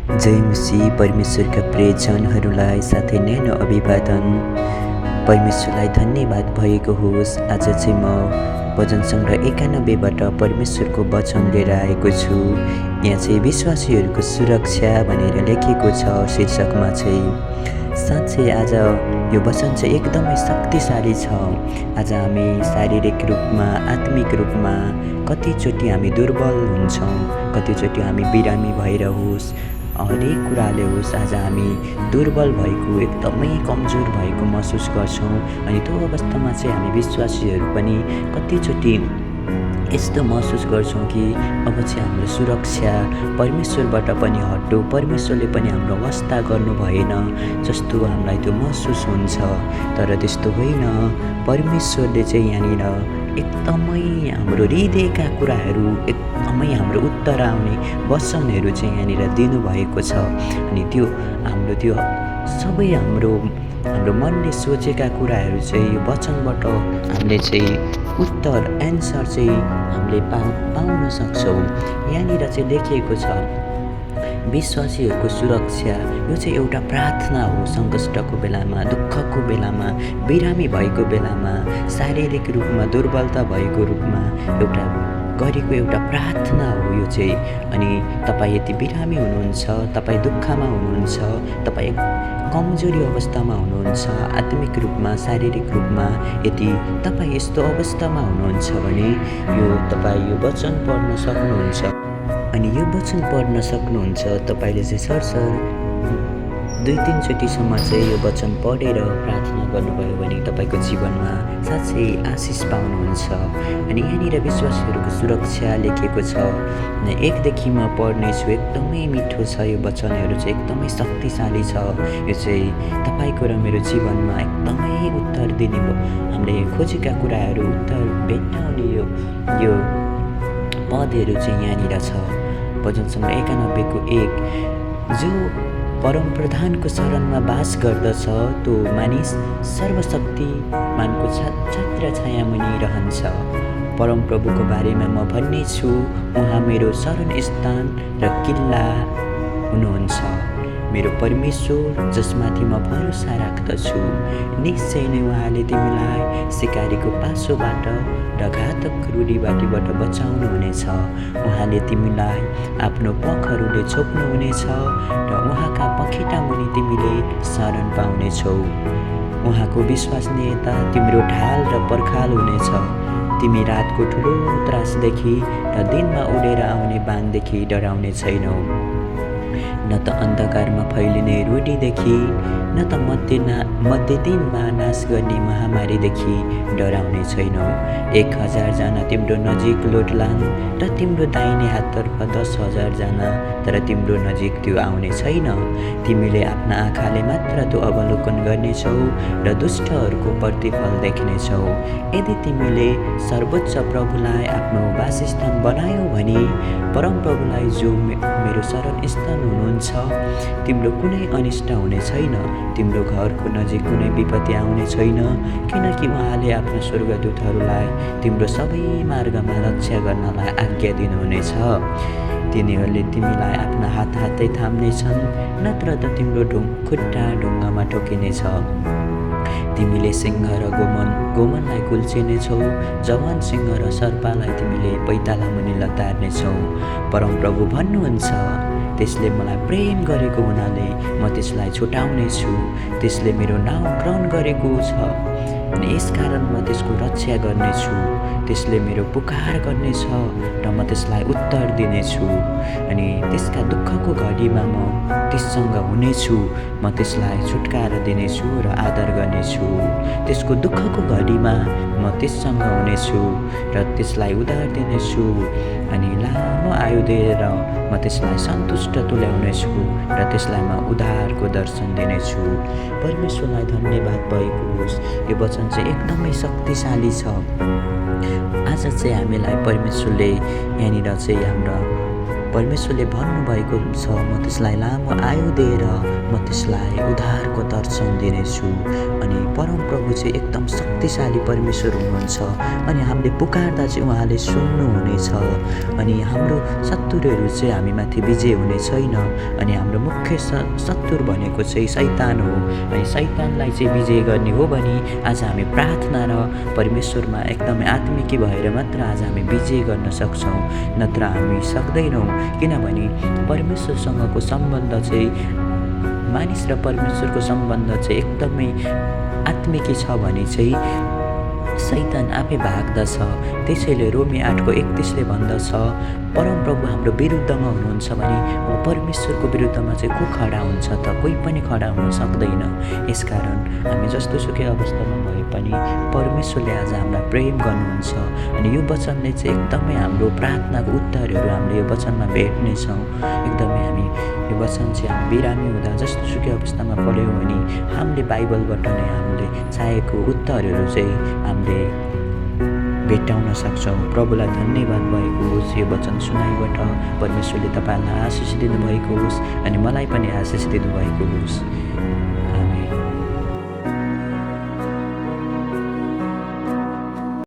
जय मसीह। परमेश्वरका प्रियजनहरूलाई साथै न्यानो अभिवादन। परमेश्वरलाई धन्यवाद भएको होस्। आज चाहिँ म भजन सङ्ग्रह 91बाट परमेश्वरको वचन लिएर आएको छु। यहाँ चाहिँ विश्वासीहरूको सुरक्षा भनेर लेखेको छ। शीर्षकमा चाहिँ साँच्चै आज यो वचन चाहिँ एकदमै शक्तिशाली छ। आज हामी शारीरिक रूपमा, आत्मिक रूपमा कतिचोटि हामी दुर्बल हुन्छौँ, कतिचोटि हामी बिरामी भएर होस्, हरेक कुराले होस्, आज हामी दुर्बल भएको, एकदमै कमजोर भएको महसुस गर्छौँ। अनि त्यो अवस्थामा चाहिँ हामी विश्वासीहरू पनि कतिचोटि यस्तो महसुस गर्छौँ कि अब चाहिँ हाम्रो सुरक्षा परमेश्वरबाट पनि हट्यो, परमेश्वरले पनि हाम्रो वास्ता गर्नु भएन जस्तो हामीलाई त्यो महसुस हुन्छ। तर त्यस्तो होइन। परमेश्वरले चाहिँ यहाँनिर एकदमै हाम्रो हृदयका कुराहरू, एकदमै हाम्रो उत्तर आउने वचनहरू चाहिँ यहाँनिर दिनुभएको छ। अनि त्यो सबै हाम्रो मनले सोचेका कुराहरू चाहिँ यो वचनबाट हामीले चाहिँ उत्तर, एन्सर चाहिँ हामीले पाउन सक्छौँ। यहाँनिर चाहिँ लेखिएको छ विश्वासीहरूको सुरक्षा। यो चाहिँ एउटा प्रार्थना हो। सङ्कष्टको बेलामा, दुःखको बेलामा, बिरामी भएको बेलामा, शारीरिक रूपमा दुर्बलता भएको रूपमा गरेको एउटा प्रार्थना हो यो चाहिँ। अनि तपाईँ यदि बिरामी हुनुहुन्छ, तपाईँ दुःखमा हुनुहुन्छ, तपाईँ कमजोरी अवस्थामा हुनुहुन्छ, आत्मिक रूपमा, शारीरिक रूपमा, यदि तपाईँ यस्तो अवस्थामा हुनुहुन्छ भने तपाईँ यो वचन पढ्न सक्नुहुन्छ। अनि यो वचन पढ्न सक्नुहुन्छ। तपाईँले चाहिँ सरसर 2-3 चोटिसम्म चाहिँ यो वचन पढेर प्रार्थना गर्नुभयो भने तपाईँको जीवनमा साँच्चै आशिष पाउनुहुन्छ। अनि यहाँनिर विश्वासीहरूको सुरक्षा लेखेको छ। 1देखि म पढ्नेछु। एकदमै मिठो छ यो वचनहरू चाहिँ, एकदमै शक्तिशाली छ। यो चाहिँ तपाईँको र मेरो जीवनमा एकदमै उत्तर दिने, हामीले खोजेका कुराहरू उत्तर भेट्टाउने यो पदहरू चाहिँ यहाँनिर छ। भजन सङ्ग्रह 91को 1। जो परमप्रधानको शरणमा बास गर्दछ त्यो मानिस सर्वशक्तिमानको छत्र छायामुनि रहन्छ। परमप्रभुको बारेमा म भन्नेछु, उहाँ मेरो शरण स्थान र किल्ला हुनुहुन्छ, मेरो परमेश्वर जसमाथि म भरोसा राख्दछु। निश्चय नै उहाँले तिमीलाई सिकारीको पासोबाट र घातक रूढिवादीबाट बचाउनुहुनेछ। उहाँले तिमीलाई आफ्नो पखहरूले छोप्नुहुनेछ र उहाँका पखेटा मुनि तिमीले शरण पाउनेछौ। उहाँको विश्वसनीयता तिम्रो ढाल र पर्खाल हुनेछ। तिमी रातको ठुलो त्रासदेखि र दिनमा उडेर आउने बाणदेखि डराउने छैनौ, न त अन्धकारमा फैलिने रूढीदेखि, न त मध्य दिनमा नाश गर्ने महामारीदेखि डराउने छैनौ। 1000 जना तिम्रो नजिक लोटलान् र तिम्रो दाहिने हाततर्फ 10,000 जना, तर तिम्रो नजिक त्यो आउने छैन। तिमीले आफ्ना आँखाले मात्र त्यो अवलोकन गर्नेछौ र दुष्टहरूको प्रतिफल देख्नेछौ। यदि तिमीले सर्वोच्च प्रभुलाई आफ्नो वासस्थान बनायौ भने, परमप्रभुलाई जो मेरो शरणस्थान हुनुहुन्छ, तिम्रो कुनै अनिष्ट हुने छैन, तिम्रो घरको नजिक कुनै विपत्ति आउने छैन, किनकि उहाँले आफ्ना स्वर्गदूतहरूलाई तिम्रो सबै मार्गमा रक्षा गर्नलाई आज्ञा दिनुहुनेछ। तिनीहरूले तिमीलाई आफ्ना हातै थाम्नेछन्, नत्र त तिम्रो खुट्टा ढुङ्गामा ठोकिनेछ। तिमीले सिंह र गोमनलाई कुल्चिनेछौ, जवान सिंह र सर्पलाई तिमीले पैताला मुनि लतार्नेछौ। परमप्रभु भन्नुहुन्छ, त्यसले मलाई प्रेम गरेको हुनाले म त्यसलाई छुटाउनेछु। त्यसले मेरो नाउँ ग्रहण गरेको छ अनि यसकारण म त्यसको रक्षा गर्नेछु। त्यसले मेरो पुकार गर्नेछ र म त्यसलाई उत्तर दिनेछु। अनि त्यसका दुःखको घडीमा म त्यससँग हुनेछु। म त्यसलाई छुटकारा दिनेछु र आदर गर्नेछु। त्यसको दुःखको घडीमा म त्यससँग हुनेछु र त्यसलाई उद्धार दिनेछु। अनि लामो आयु दिएर म त्यसलाई सन्तुष्ट तुल्याउनेछु र त्यसलाई म उद्धारको दर्शन दिनेछु। परमेश्वरलाई धन्यवाद भएको होस्। यो वचन चाहिँ एकदमै शक्तिशाली छ। आज चाहिँ हामीलाई परमेश्वरले यहाँनिर चाहिँ परमेश्वरले भन्नुभएको छ, म त्यसलाई लामो आयु दिएर म त्यसलाई उद्धारको दर्शन दिनेछु। अनि परमप्रभु चाहिँ एकदम शक्तिशाली परमेश्वर हुनुहुन्छ। अनि हामीले पुकार्दा चाहिँ उहाँले सुन्नुहुनेछ। अनि हाम्रो शत्रुहरू चाहिँ हामीमाथि विजय हुने छैन अनि हाम्रो मुख्य शत्रु भनेको चाहिँ शैतान हो। अनि शैतानलाई चाहिँ विजय गर्ने हो भने आज हामी प्रार्थना र परमेश्वरमा एकदमै आत्मिकी भएर मात्र आज हामी विजय गर्न सक्छौँ, नत्र हामी सक्दैनौँ। किनभने परमेश्वरसँगको सम्बन्ध चाहिँ मानिस र परमेश्वरको सम्बन्ध चाहिँ एकदमै आत्मिकी छ भने चाहिँ शैतान आफै भाग्दछ। त्यसैले रोमी 8:31 भन्दछ, परमप्रभु हाम्रो विरुद्धमा हुनुहुन्छ भने अब परमेश्वरको विरुद्धमा चाहिँ को खडा हुन्छ त? कोही पनि खडा हुन सक्दैन। यसकारण हामी जस्तोसुकै अवस्थामा भए पनि परमेश्वरले आज हामीलाई प्रेम गर्नुहुन्छ अनि यो वचनले चाहिँ एकदमै हाम्रो प्रार्थनाको उत्तरहरू हामीले यो वचनमा भेट्नेछौँ। एकदमै हामी यो वचन चाहिँ हामी बिरामी हुँदा जस्तोसुकै अवस्थामा पढ्यौँ भने हामीले बाइबलबाट नै हामीले चाहेको उत्तरहरू चाहिँ हामीले भेट्टाउन सक्छौँ। प्रभुलाई धन्यवाद भएको होस्। यो वचन सुनाइबाट परमेश्वरले तपाईँलाई आशिष दिनुभएको होस् अनि मलाई पनि आशिष दिनुभएको होस्। आमेन।